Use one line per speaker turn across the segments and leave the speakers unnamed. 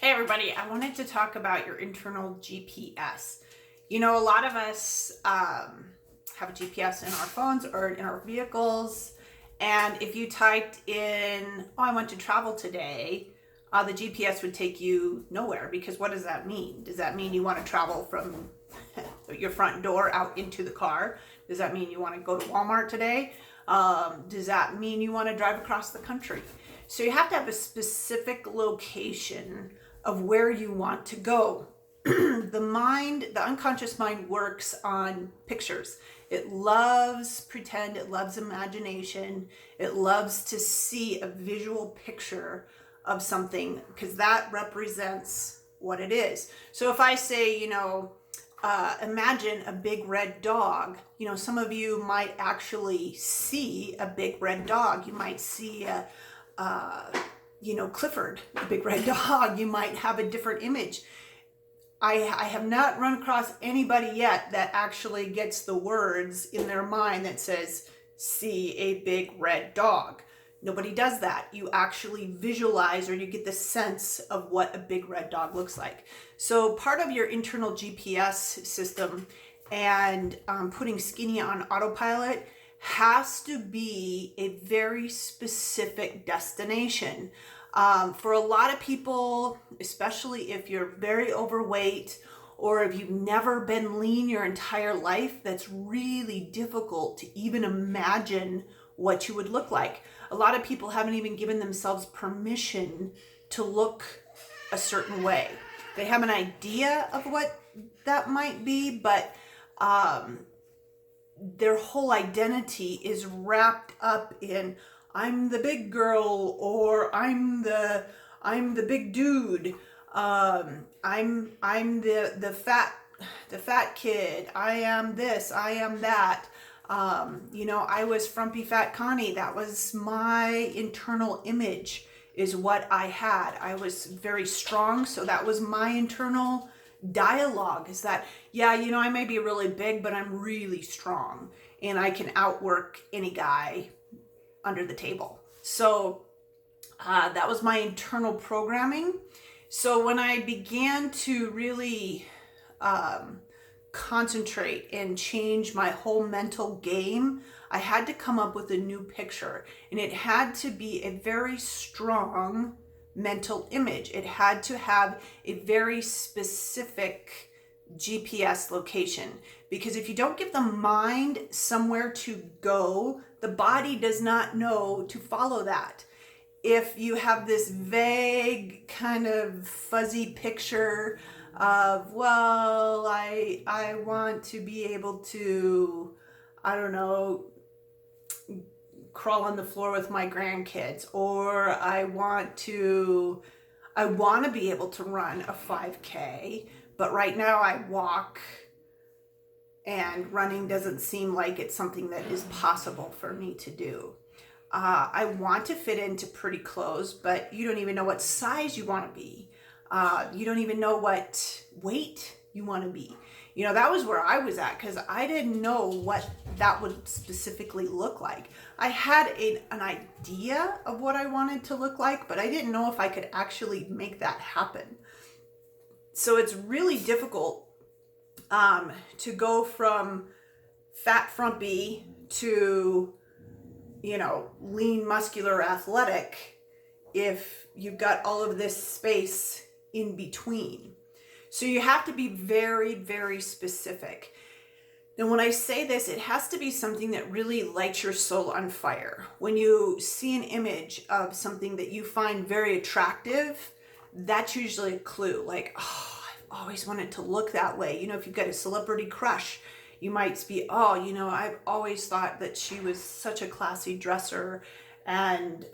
Hey everybody, I wanted to talk about your internal GPS. You know, a lot of us have a GPS in our phones or in our vehicles, and if you typed in, oh, I want to travel today, the GPS would take you nowhere, because what does that mean? Does that mean you want to travel from your front door out into the car? Does that mean you want to go to Walmart today? Does that mean you want to drive across the country? So you have to have a specific location of where you want to go. The unconscious mind works on pictures. It loves pretend, it loves imagination, it loves to see a visual picture of something because that represents what it is. So if I say, imagine a big red dog, some of you might actually see a big red dog. You might see Clifford, the big red dog. You might have a different image. I have not run across anybody yet that actually gets the words in their mind that says, see a big red dog. Nobody does that. You actually visualize, or you get the sense of what a big red dog looks like. So part of your internal GPS system and putting Skinny on autopilot has to be a very specific destination. For a lot of people, especially if you're very overweight or if you've never been lean your entire life, that's really difficult to even imagine what you would look like. A lot of people haven't even given themselves permission to look a certain way. They have an idea of what that might be, but their whole identity is wrapped up in, I'm the big girl, or I'm the big dude. I'm the fat kid. I am this. I am that. I was frumpy fat Connie. That was my internal image, is what I had. I was very strong, so that was my internal dialogue, is that, I may be really big, but I'm really strong and I can outwork any guy under the table. So that was my internal programming. So when I began to really concentrate and change my whole mental game, I had to come up with a new picture, and it had to be a very strong mental image. It had to have a very specific GPS location, because if you don't give the mind somewhere to go, the body does not know to follow that. If you have this vague kind of fuzzy picture of, well, I want to be able to, crawl on the floor with my grandkids, or I want to be able to run a 5K, but right now I walk, and running doesn't seem like it's something that is possible for me to do. I want to fit into pretty clothes, but you don't even know what size you want to be. You don't even know what weight you want to be. That was where I was at, because I didn't know what that would specifically look like. I had an idea of what I wanted to look like, but I didn't know if I could actually make that happen. So it's really difficult to go from fat frumpy to, lean, muscular, athletic, if you've got all of this space in between. So you have to be very, very specific. And when I say this, it has to be something that really lights your soul on fire. When you see an image of something that you find very attractive, that's usually a clue. Like, oh, I've always wanted to look that way. If you've got a celebrity crush, you might be, I've always thought that she was such a classy dresser, and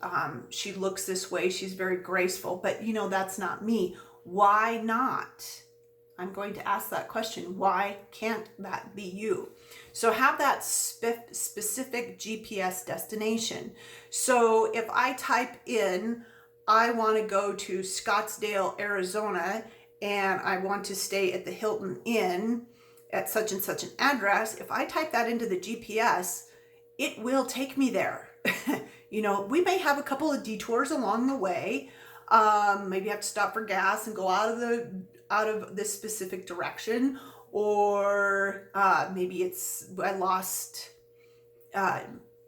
she looks this way. She's very graceful, but that's not me. Why not? I'm going to ask that question. Why can't that be you? So have that specific GPS destination. So if I type in, I want to go to Scottsdale, Arizona, and I want to stay at the Hilton Inn at such and such an address, if I type that into the GPS, it will take me there. We may have a couple of detours along the way. Maybe you have to stop for gas and go out of this specific direction, or maybe I lost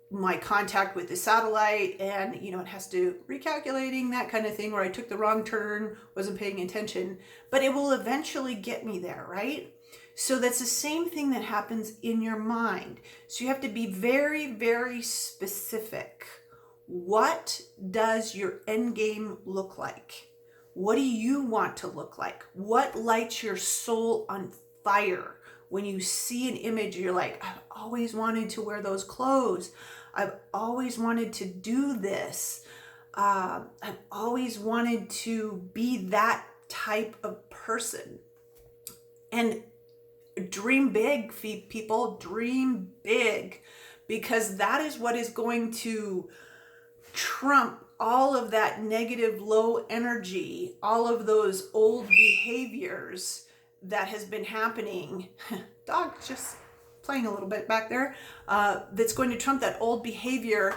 my contact with the satellite, and it has to recalculating, that kind of thing, or I took the wrong turn, wasn't paying attention, but it will eventually get me there, right? So that's the same thing that happens in your mind. So you have to be very, very specific. What does your end game look like? What do you want to look like? What lights your soul on fire? When you see an image, you're like, I've always wanted to wear those clothes. I've always wanted to do this. I've always wanted to be that type of person. And dream big, people, dream big, because that is what is going to trump all of that negative, low energy, all of those old behaviors that has been happening. Dog just playing a little bit back there. That's going to trump that old behavior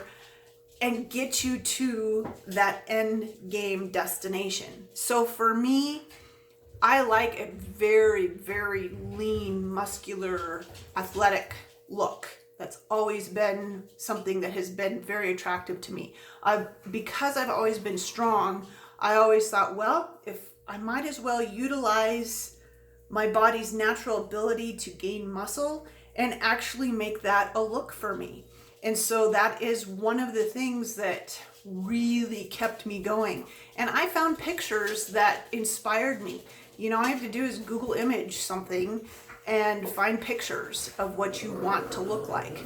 and get you to that end game destination. So for me, I like a very, very lean, muscular, athletic look. That's always been something that has been very attractive to me. Because I've always been strong, I always thought, well, if I might as well utilize my body's natural ability to gain muscle and actually make that a look for me. And so that is one of the things that really kept me going. And I found pictures that inspired me. All I have to do is Google image something and find pictures of what you want to look like.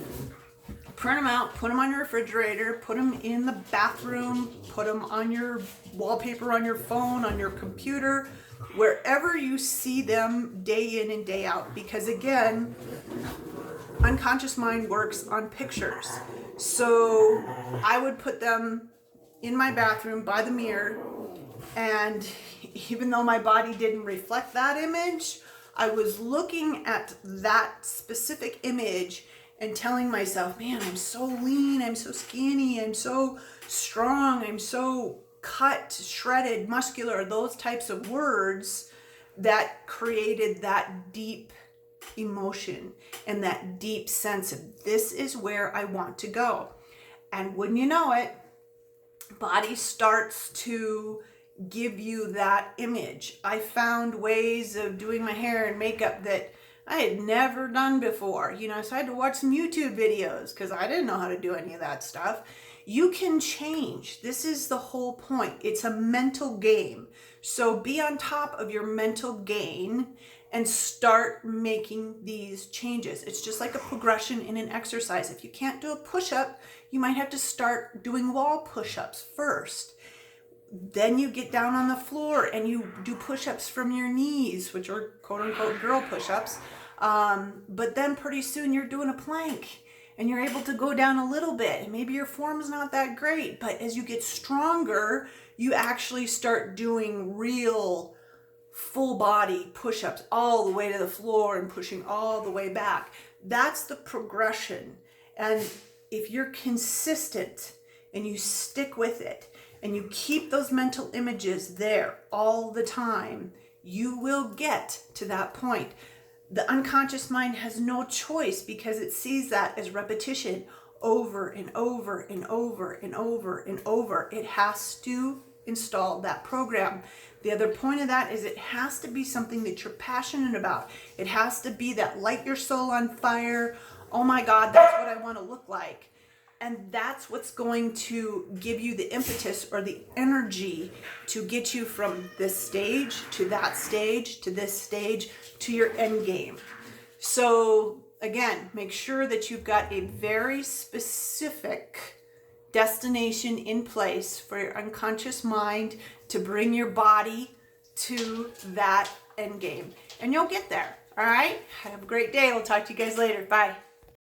Print them out, put them on your refrigerator, put them in the bathroom, put them on your wallpaper, on your phone, on your computer, wherever you see them day in and day out. Because again, unconscious mind works on pictures. So I would put them in my bathroom by the mirror, and even though my body didn't reflect that image, I was looking at that specific image and telling myself, man, I'm so lean, I'm so skinny, I'm so strong, I'm so cut, shredded, muscular, those types of words that created that deep emotion and that deep sense of this is where I want to go. And wouldn't you know it, body starts to give you that image. I found ways of doing my hair and makeup that I had never done before, so I had to watch some YouTube videos because I didn't know how to do any of that stuff. You can change. This is the whole point. It's a mental game. So be on top of your mental game and start making these changes. It's just like a progression in an exercise. If you can't do a push-up, you might have to start doing wall push-ups first. Then you get down on the floor and you do push-ups from your knees, which are quote-unquote girl push-ups. But then pretty soon you're doing a plank and you're able to go down a little bit. And maybe your form's not that great, but as you get stronger, you actually start doing real full body push-ups all the way to the floor and pushing all the way back. That's the progression. And if you're consistent and you stick with it, and you keep those mental images there all the time, you will get to that point. The unconscious mind has no choice because it sees that as repetition over and over and over and over and over. It has to install that program. The other point of that is it has to be something that you're passionate about. It has to be that light your soul on fire. Oh my God, that's what I want to look like. And that's what's going to give you the impetus or the energy to get you from this stage to that stage to this stage to your end game. So again, make sure that you've got a very specific destination in place for your unconscious mind to bring your body to that end game. And you'll get there. All right? Have a great day. We'll talk to you guys later. Bye.